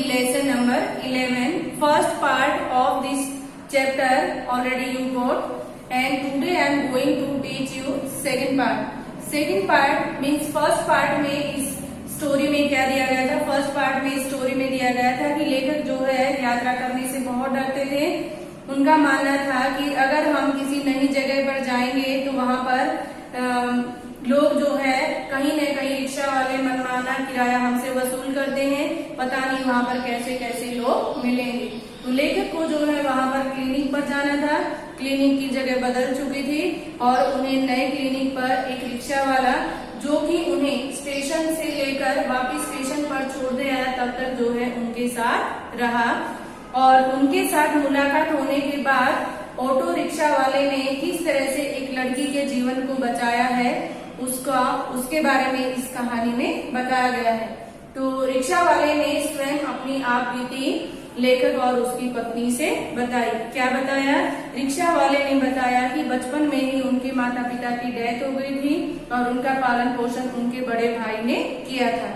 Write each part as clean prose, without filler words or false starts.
lesson number 11. First part of this chapter already you got, and today I am going to teach you second part. Second part means first part में इस story में क्या दिया गया था? First part में story में दिया गया था कि लेखक जो है यात्रा करने से बहुत डरते थे। उनका मानना था कि अगर हम किसी नई जगह पर जाएंगे तो वहां पर लोग जो है कहीं न कहीं रिक्शा वाले मनमाना किराया हमसे वसूल करते हैं, पता नहीं वहां पर कैसे कैसे लोग मिलेंगे। तो लेखक को जो है वहां पर क्लिनिक पर जाना था। क्लिनिक की जगह बदल चुकी थी और उन्हें नए क्लिनिक पर एक रिक्शा वाला जो कि उन्हें स्टेशन से लेकर वापस स्टेशन पर छोड़ दे आया तब तक जो है उनके साथ रहा। और उनके साथ मुलाकात होने के बाद ऑटो रिक्शा वाले ने किस तरह से एक लड़की के जीवन को बचाया है उसके बारे में इस कहानी में बताया गया है। तो रिक्शा वाले ने स्वयं अपनी आप बीती लेखक और उसकी पत्नी से बताई। क्या बताया? रिक्शा वाले ने बताया कि बचपन में ही उनके माता पिता की डेथ हो गई थी और उनका पालन पोषण उनके बड़े भाई ने किया था।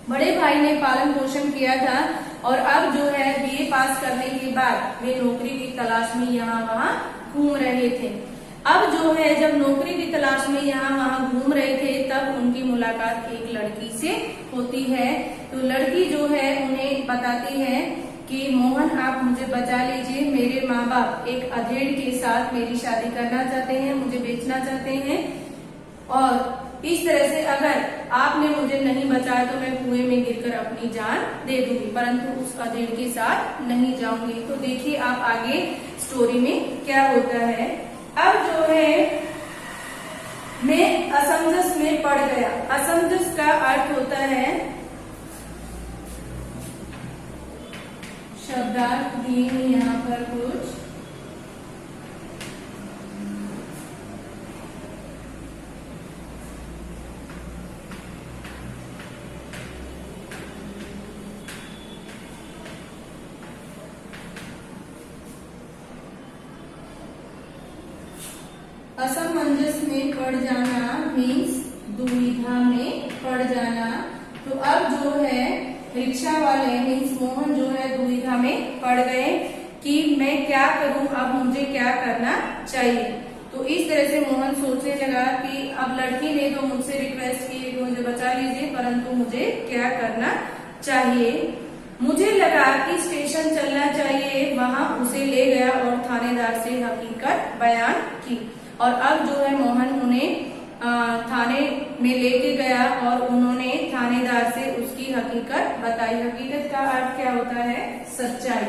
बड़े भाई ने पालन पोषण किया था और अब जो है बीए पास करने के बाद वे नौकरी की तलाश में यहाँ वहाँ घूम रहे थे। अब जो है जब नौकरी की तलाश में यहाँ वहाँ घूम रहे थे तब उनकी मुलाकात एक लड़की से होती है। तो लड़की जो है उन्हें बताती है कि मोहन आप मुझे बचा लीजिए, मेरे माँ बाप एक अधेड़ के साथ मेरी शादी करना चाहते हैं, मुझे बेचना चाहते हैं और इस तरह से अगर आपने मुझे नहीं बचाया तो मैं कुएं में गिरकर अपनी जान दे दूंगी, परंतु उस अधेड़ के साथ नहीं जाऊंगी। तो देखिए आप आगे स्टोरी में क्या होता है। अब जो है मैं असमंजस में पड़ गया। असमंजस का अर्थ होता है शब्दार्थहीन यहाँ पर कुछ असमंजस में पड़ जाना मीन्स दुविधा में पड़ जाना। तो अब जो है रिक्शा वाले मीन्स मोहन जो है दुविधा में पड़ गए कि मैं क्या करूं, अब मुझे क्या करना चाहिए। तो इस तरह से मोहन सोचने लगा कि अब लड़की ने तो मुझसे रिक्वेस्ट की कि मुझे बचा लीजिए, परंतु मुझे क्या करना चाहिए। मुझे लगा कि स्टेशन चलना चाहिए, वहां उसे ले गया और थानेदार से हकीकत बयान की। और अब जो है मोहन उन्हें थाने में लेके गया और उन्होंने थानेदार से उसकी हकीकत बताई। हकीकत का अर्थ क्या होता है? सच्चाई।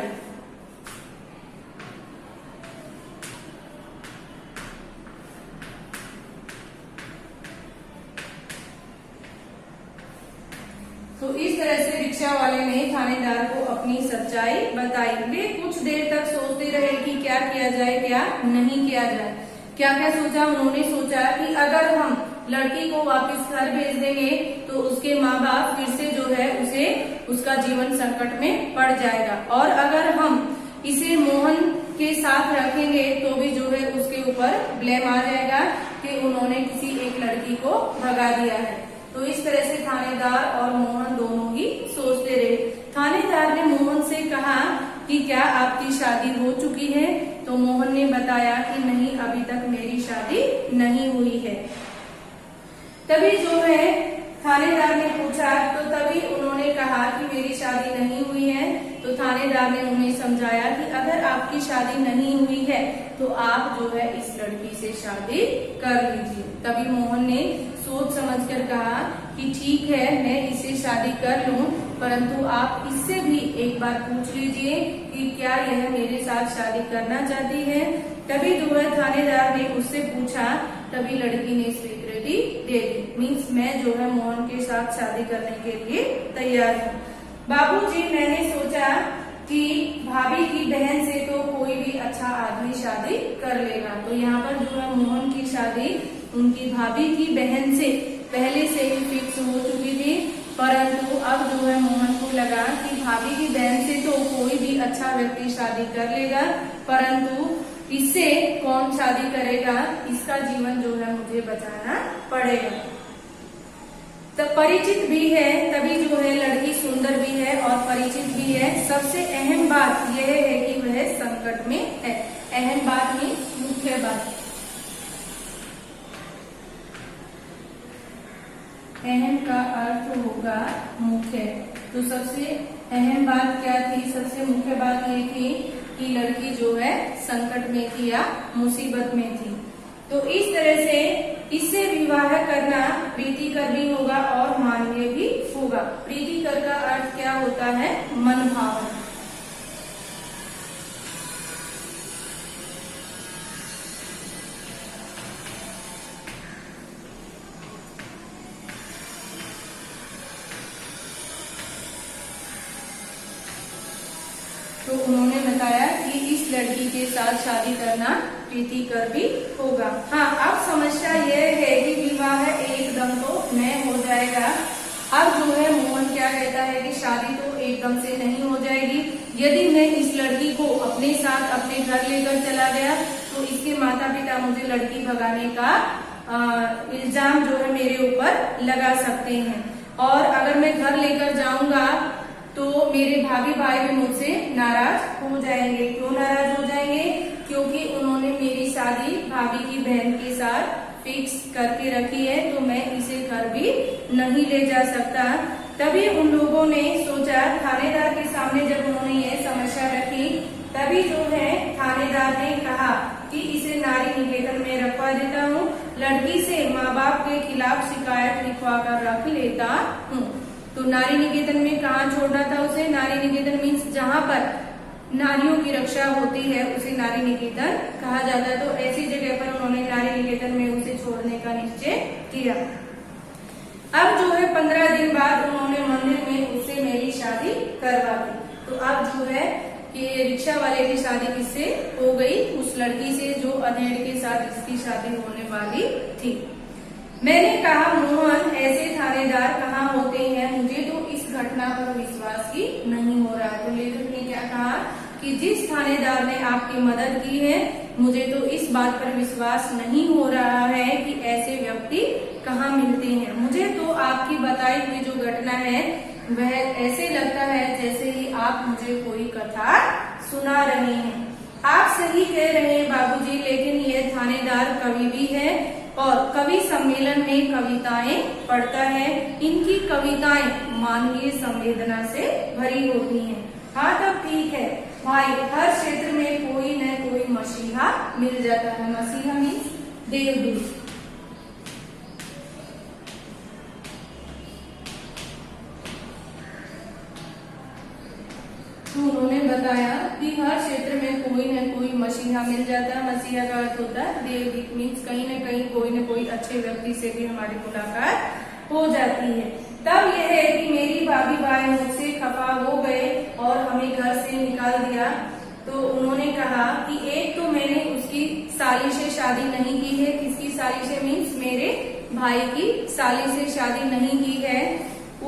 तो इस तरह से रिक्शा वाले ने थानेदार को अपनी सच्चाई बताई। वे कुछ देर तक सोचते रहे कि क्या किया जाए क्या नहीं किया जाए। क्या क्या सोचा? उन्होंने सोचा कि अगर हम लड़की को वापस घर भेज देंगे तो उसके माँ बाप फिर से जो है उसे उसका जीवन संकट में पड़ जाएगा, और अगर हम इसे मोहन के साथ रखेंगे तो भी जो है उसके ऊपर ब्लेम आ जाएगा कि उन्होंने किसी एक लड़की को भगा दिया है। तो इस तरह से थानेदार और मोहन दोनों ही सोचते रहे। थानेदार ने मोहन से कहा कि क्या आपकी शादी हो चुकी है? तो मोहन ने बताया कि नहीं, अभी तक मेरी शादी नहीं हुई है। तभी जो है थानेदार ने पूछा तो तभी उन्होंने कहा कि मेरी शादी नहीं हुई है। तो थानेदार ने उन्हें समझाया कि अगर आपकी शादी नहीं हुई है तो आप जो है इस लड़की से शादी कर लीजिए। तभी मोहन ने सोच समझकर कहा कि ठीक है, मैं इससे शादी कर लूं, परंतु आप इससे भी एक बार पूछ लीजिए कि क्या यह मेरे साथ शादी करना चाहती है। तभी जो है थानेदार ने उससे पूछा, तभी लड़की ने स्वीकृति दे दी। मीन्स मैं जो है मोहन के साथ शादी करने के लिए तैयार हूँ। बाबूजी, मैंने सोचा कि भाभी की बहन से तो कोई भी अच्छा आदमी शादी कर लेगा। तो यहाँ पर जो है मोहन की शादी उनकी भाभी की बहन से पहले से ही फिक्स हो चुकी थी, परंतु अब जो है मोहन को लगा कि भाभी की बहन से तो कोई भी अच्छा व्यक्ति शादी कर लेगा, परंतु इससे कौन शादी करेगा, इसका जीवन जो है मुझे बचाना पड़ेगा। तब परिचित भी है, तभी जो है लड़की सुंदर भी है और परिचित भी है। सबसे अहम बात यह है कि वह संकट में है। अहम बात में मुख्य बात, अहम का अर्थ होगा मुख्य। तो सबसे अहम बात क्या थी? सबसे मुख्य बात ये थी कि लड़की जो है संकट में थी या मुसीबत में थी। तो इस तरह से इससे विवाह करना प्रीतिकर भी होगा और मानवीय भी होगा। प्रीतिकर का अर्थ क्या होता है? मनभावन। तो उन्होंने बताया कि इस लड़की के साथ शादी करना प्रीतिकर भी होगा। हाँ, अब समस्या यह है कि विवाह एकदम तो न हो जाएगा। अब जो है मोहन क्या कहता है कि शादी तो एकदम से नहीं हो जाएगी। यदि मैं इस लड़की को अपने साथ अपने घर लेकर चला गया तो इसके माता पिता मुझे लड़की भगाने का इल्जाम जो है मेरे ऊपर लगा सकते हैं। और अगर मैं घर लेकर जाऊंगा तो मेरे भाभी भाई भी मुझसे नाराज हो जाएंगे। क्यों नाराज हो जाएंगे? क्योंकि उन्होंने मेरी शादी भाभी की बहन के साथ फिक्स करके रखी है, तो मैं इसे घर भी नहीं ले जा सकता। तभी उन लोगों ने सोचा, थानेदार के सामने जब उन्होंने ये समस्या रखी, तभी जो है थानेदार ने कहा कि इसे नारी निकेतन में रखवा देता हूँ, लड़की से माँ बाप के खिलाफ शिकायत लिखवा कर रख लेता हूँ। तो नारी निकेतन में कहाँ छोड़ना था उसे? नारी निकेतन मीन्स जहाँ पर नारियों की रक्षा होती है उसे नारी निकेतन कहा जाता है। तो ऐसी जगह पर उन्होंने नारी निकेतन में उसे छोड़ने का निश्चय किया। अब जो है 15 दिन बाद उन्होंने मंदिर में उससे मेरी शादी करवा दी। तो अब जो है कि रिक्शा वाले की शादी किससे हो गई? उस लड़की से जो अधेड़ के साथ इसकी शादी होने वाली थी। मैंने कहा, मोहन ऐसे थानेदार कहाँ होते हैं? मुझे तो इस घटना पर विश्वास ही नहीं हो रहा। तो लेखक ने क्या कहा कि जिस थानेदार ने आपकी मदद की है, मुझे तो इस बात पर विश्वास नहीं हो रहा है कि ऐसे व्यक्ति कहाँ मिलते हैं। मुझे तो आपकी बताई हुई जो घटना है वह ऐसे लगता है जैसे ही आप मुझे कोई कथा सुना रहे हैं। आप सही कह रहे हैं बाबूजी, लेकिन यह थानेदार कवि भी है और कवि सम्मेलन में कविताएं पढ़ता है। इनकी कविताएं मानवीय संवेदना से भरी होती हैं। हाँ, तब ठीक है भाई, हर क्षेत्र में कोई न कोई मसीहा मिल जाता है। मसीहा मीन्स देवदूत। तो उन्होंने बताया कि हर क्षेत्र में कोई न कोई मसीहा मिल जाता है। मसीहा का अर्थ होता है देवदूत। मीन्स कहीं न कोई अच्छे व्यक्ति से भी हमारी मुलाकात हो जाती है। तब यह है कि मेरी भाभी भाई मुझसे खफा हो गए और हमें घर से निकाल दिया। तो उन्होंने कहा कि एक तो मैंने उसकी साली से शादी नहीं की है। किसकी साली से? मीन्स मेरे भाई की साली से शादी नहीं की है।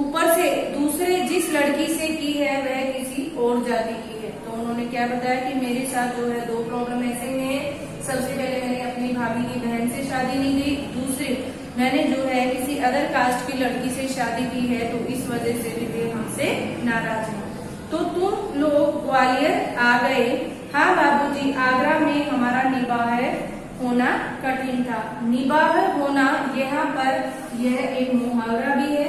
ऊपर से दूसरे जिस लड़की से की है वह किसी और जाति की है। तो उन्होंने क्या बताया कि मेरे साथ जो है 2 प्रॉब्लम ऐसे हैं। सबसे पहले मैंने अपनी भाभी की बहन से शादी नहीं की, दूसरी मैंने जो है किसी अदर कास्ट की लड़की से शादी की है, तो इस वजह से भी वे हमसे नाराज हैं। तो तुम लोग ग्वालियर आ गए? हाँ बाबूजी, आगरा में हमारा निबाह होना कठिन था। निबाह होना यहाँ पर यह एक मुहावरा भी है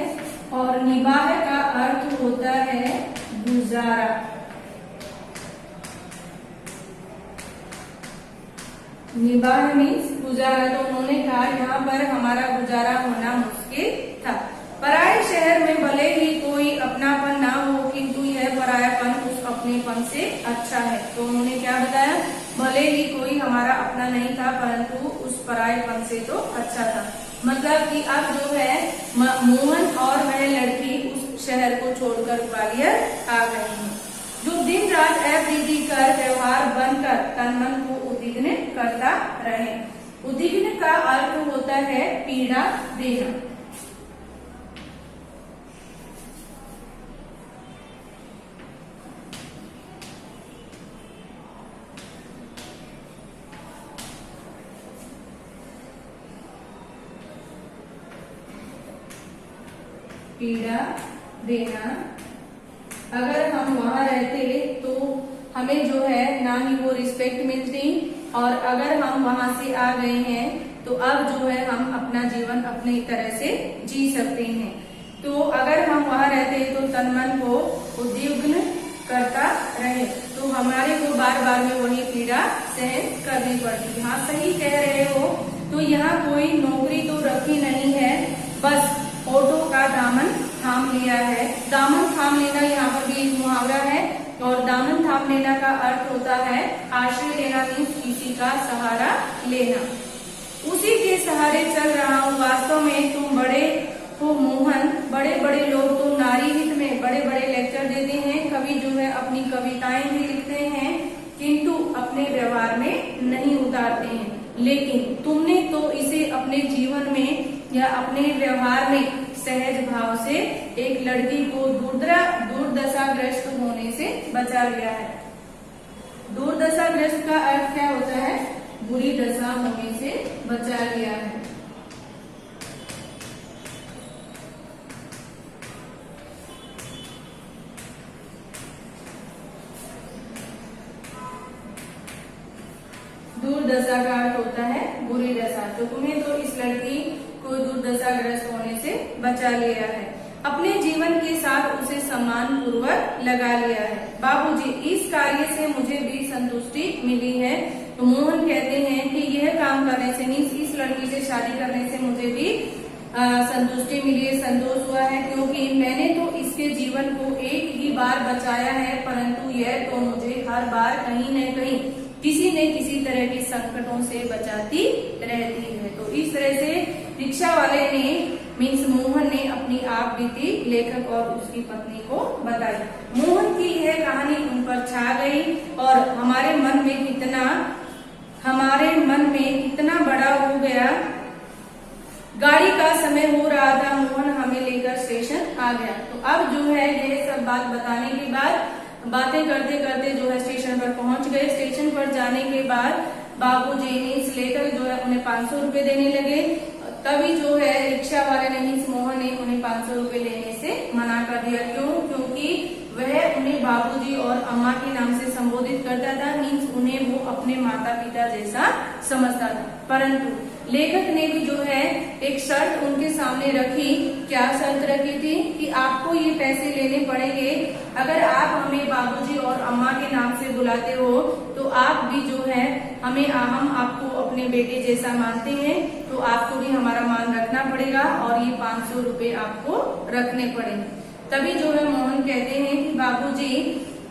और निबाह का अर्थ होता है गुजारा। निबाह मीन्स गुजारा। तो उन्होंने कहा यहाँ पर हमारा गुजारा होना मुश्किल था। पराये शहर में भले ही कोई अपनापन ना हो, किंतु यह परायापन उस अपनेपन से अच्छा है। तो उन्होंने क्या बताया? भले ही कोई हमारा अपना नहीं था, परंतु उस परायेपन से तो अच्छा था। मतलब कि अब जो है मोहन और वह लड़की उस शहर को छोड़कर ग्वालियर आ गए हैं, जो दिन रात अप्रीतिकर व्यवहार बनकर तन मन को उद्विग्न करता रहे। उद्विग्न का अर्थ होता है पीड़ा देना। पीड़ा देना। अगर हम वहां रहते तो हमें जो है ना ही वो रिस्पेक्ट मिलती, और अगर हम वहां से आ गए हैं तो अब जो है हम अपना जीवन अपनी तरह से जी सकते हैं। तो अगर हम वहां रहते तो तन मन को उद्विग्न करता रहे, तो हमारे को बार बार में वही पीड़ा सहन करनी पड़ती। हाँ, सही कह रहे हो। तो यहाँ कोई नौकरी तो रखी नहीं है, बस ऑटो का दामन थाम लिया है। दामन थाम लेना यहाँ पर भी एक मुहावरा है, और दामन थाम लेना का अर्थ होता है आश्रय लेना, मीन्स किसी का सहारा लेना। उसी के सहारे चल रहा हूँ, वास्तव में तुम बड़े हो मोहन। बड़े बड़े लोग तो नारी हित में बड़े बड़े लेक्चर देते हैं, कवि जो है अपनी कविताएं भी लिखते हैं, किंतु अपने व्यवहार में नहीं उतारते हैं। लेकिन तुमने तो इसे अपने जीवन में या अपने व्यवहार में सहज भाव से एक लड़की को दुर्दशाग्रस्त होने से बचा लिया है। दुर्दशाग्रस्त का अर्थ क्या होता है? बुरी दशा होने से बचा लिया है। दुर्दशा का अर्थ होता है बुरी दशा। तो तुम्हें तो इस लड़की को दुर्दशाग्रस्त होने से बचा लिया है, अपने जीवन के साथ उसे सम्मान पूर्वक लगा लिया है। बाबूजी, इस कार्य से मुझे भी संतुष्टि मिली है। तो मोहन कहते हैं कि यह काम करने से, मीन्स इस लड़की से शादी करने से मुझे भी संतुष्टि मिली है, संतोष हुआ है, क्योंकि मैंने तो इसके जीवन को एक ही बार बचाया है, परंतु यह तो मुझे हर बार कहीं न कहीं किसी न किसी तरह के संकटों से बचाती रहती है। तो इस तरह से रिक्शा वाले ने, मीन्स मोहन ने अपनी आप बीती लेखक और उसकी पत्नी को बताई। मोहन की यह कहानी उन पर छा गई, और हमारे मन में इतना बड़ा हो गया। गाड़ी का समय हो रहा था, मोहन हमें लेकर स्टेशन आ गया। तो अब जो है यह सब बात बताने के बाद, बातें करते करते जो है स्टेशन पर पहुंच गए। स्टेशन पर जाने के बाद बाबूजी मीन्स लेकर जो है उन्हें 500 रुपए देने लगे। तभी जो है रिक्शा वाले ने, मीन्स मोहन ने उन्हें 500 रुपए लेने से मना कर दिया। क्यों? क्योंकि वह उन्हें बाबूजी और अम्मा के नाम से संबोधित करता था, मीन्स उन्हें वो अपने माता पिता जैसा समझता था। परंतु लेखक ने भी जो है एक शर्त उनके सामने रखी। क्या शर्त रखी थी? कि आपको ये पैसे लेने पड़ेंगे, अगर आप हमें बाबूजी और अम्मा के नाम से बुलाते हो तो आप भी जो है हम आपको अपने बेटे जैसा मानते हैं, तो आपको भी हमारा मान रखना पड़ेगा, और ये 500 रुपए आपको रखने पड़ेंगे। तभी जो है मोहन कहते हैं कि बाबूजी,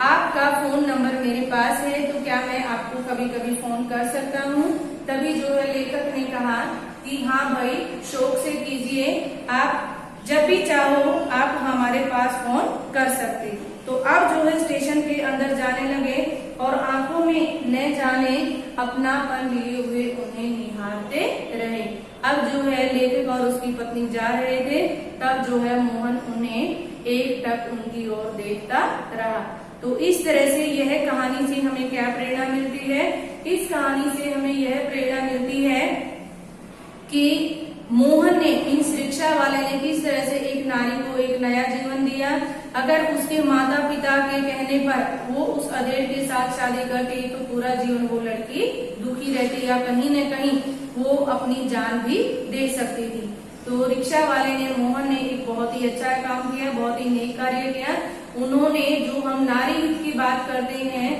आपका फोन नंबर मेरे पास है, तो क्या मैं आपको कभी कभी फोन कर सकता हूँ? तभी जो है लेखक ने कहा कि हाँ भाई, शौक से कीजिए, आप जब भी चाहो आप हमारे पास फोन कर सकते। तो अब जो है स्टेशन के अंदर जाने लगे, और आंखों में न जाने अपनापन लिए हुए उन्हें निहारते रहे। अब जो है लेखक और उसकी पत्नी जा रहे थे, तब जो है मोहन उन्हें एक टक उनकी ओर देखता रहा। तो इस तरह से यह कहानी से हमें क्या प्रेरणा मिलती है? इस कहानी से हमें यह प्रेरणा मिलती है कि मोहन ने, इस रिक्शा वाले ने किस तरह से एक नारी को एक नया जीवन दिया। अगर उसके माता पिता के कहने पर वो उस अधेड़ के साथ शादी करती तो पूरा जीवन वो लड़की दुखी रहती, या कहीं न कहीं वो अपनी जान भी दे सकती थी। तो रिक्शा वाले ने, मोहन ने एक बहुत ही अच्छा काम किया, बहुत ही नेक कार्य किया। उन्होंने, जो हम नारी हित की बात करते हैं,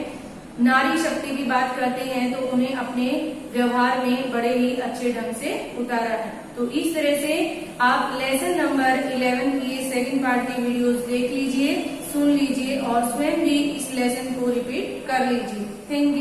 नारी शक्ति की बात करते हैं, तो उन्हें अपने व्यवहार में बड़े ही अच्छे ढंग से उतारा है। तो इस तरह से आप लेसन नंबर 11 की सेकंड पार्ट की वीडियोस देख लीजिए, सुन लीजिए, और स्वयं भी इस लेसन को रिपीट कर लीजिए। Thank you.